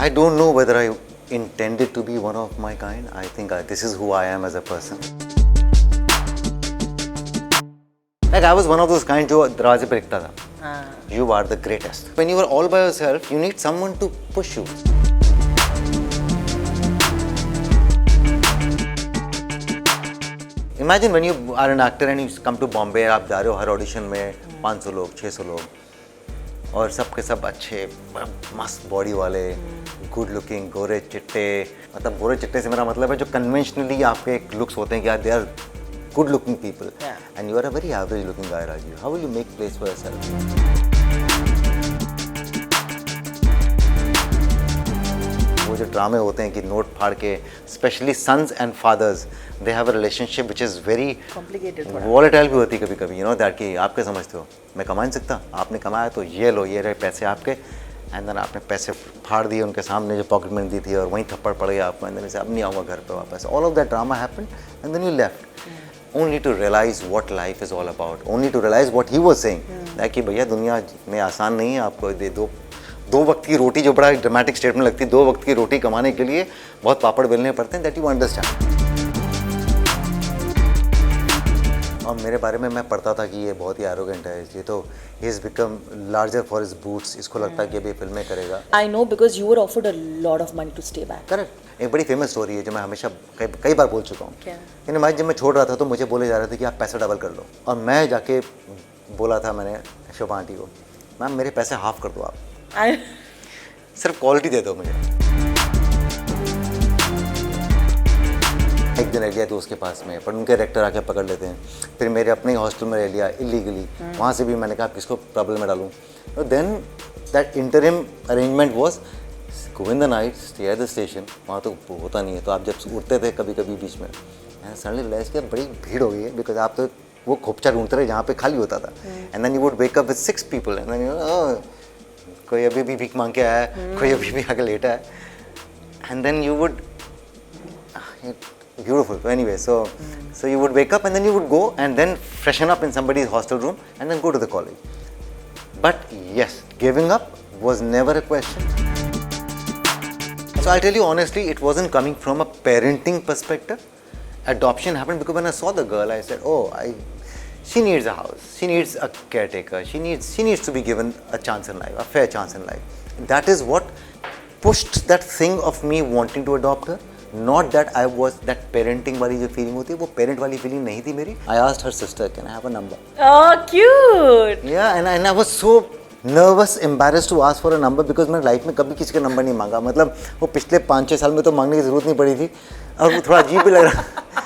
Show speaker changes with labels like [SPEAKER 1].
[SPEAKER 1] I don't know whether I intended to be one of my kind. I think this is who I am as a person. Like I was one of those kind जो दरवाजे पे लिखता था. You are the greatest. When you are all by yourself, you need someone to push you. Imagine when you are an actor and you come to Bombay, आप जा रहे हो हर audition में 500 लोग, 600 लोग और सब के सब अच्छे मस्त बॉडी वाले, गुड लुकिंग, गोरे चिट्टे. मतलब गोरे चिट्टे से मेरा मतलब है जो कन्वेंशनली आपके लुक्स होते हैं कि यार they are good looking people, and you are a very average looking guy, Rajiv. How will you make place for yourself? वो जो ड्रामे होते हैं कि नोट फाड़ के, especially sons and fathers, they have a relationship which is very
[SPEAKER 2] complicated,
[SPEAKER 1] volatile भी होती है कभी-कभी, you know that कि आप क्या समझते हो, मैं कमा नहीं सकता, आपने कमाया तो ये लो, ये रहे पैसे आपके, and then आपने पैसे फाड़ दिए उनके सामने जो पॉकेट मनी दी थी और वहीं थप्पड़ पड़ गया आपको, and then अब नहीं आऊँगा घर पे वापस. All of that drama happened, and then you left. Only to realize what life is all about. Only to realize what he was saying. कि भैया दुनिया में आसान नहीं है, आपको दे दो वक्त की रोटी, जो बड़ा ड्रामेटिक स्टेटमेंट लगती है, 2 वक्त की रोटी कमाने के लिए बहुत पापड़ बेलने पड़ते हैं. That you understand. और मेरे बारे में मैं पढ़ता था कि ये बहुत ही एरोगेंट है, ये तो he is become larger for his boots. इसको लगता है कि अभी फिल्में करेगा.
[SPEAKER 2] I know because you were offered a lot of money to stay back.
[SPEAKER 1] Correct. एक बड़ी फेमस स्टोरी है जो मैं हमेशा कई बार बोल चुका हूँ. यानी मैं जब मैं छोड़ रहा था तो मुझे बोले जा रहे थे कि आप पैसा डबल कर लो, और मैं जाके बोला था मैंने शोभा आंटी को, मैम मेरे पैसे हाफ कर दो आप, सिर्फ क्वालिटी दे दो मुझे. एक दिन रह लिया तो उसके पास में, पर उनके डायरेक्टर आके पकड़ लेते हैं. फिर मेरे अपने हॉस्टल में रह लिया इलीगली, वहाँ से भी मैंने कहा किसको प्रॉब्लम में डालूँ. Then that interim arrangement was go in the night, stay at the station. वहाँ तो होता नहीं है, तो आप जब उठते थे कभी कभी बीच में, सडनली रियलाइज किया बड़ी भीड़ हो गई है, बिकॉज आप तो वो खोपचा ढूंढते रहे जहाँ पे खाली होता था. And then you would wake up with 6 people, and then कोई अभी भी भीख मांग के आया है, कोई अभी भी आके लेटा है, and then you would beautiful. So anyway, so you would wake up and then you would go and then freshen up in somebody's hostel room and then go to the college. But yes, giving up was never a question. So I'll tell you honestly, it wasn't coming from a parenting perspective. Adoption happened because when I saw the girl, I said, oh, she needs a house, she needs a caretaker, she needs to be given a chance in life, a fair chance in life. That is what pushed that thing of me wanting to adopt her. Not that I was that parenting वाली जो feeling होती है, वो parent वाली feeling नहीं थी मेरी. I asked her sister, can I have a number?
[SPEAKER 2] Oh, cute.
[SPEAKER 1] Yeah, and I was so nervous, embarrassed to ask for a number because मैंने लाइफ में कभी किसी का नंबर नहीं मांगा. मतलब वो पिछले 5-6 साल में तो मांगने की ज़रूरत नहीं पड़ी थी, और वो थोड़ा अजीब भी लग रहा.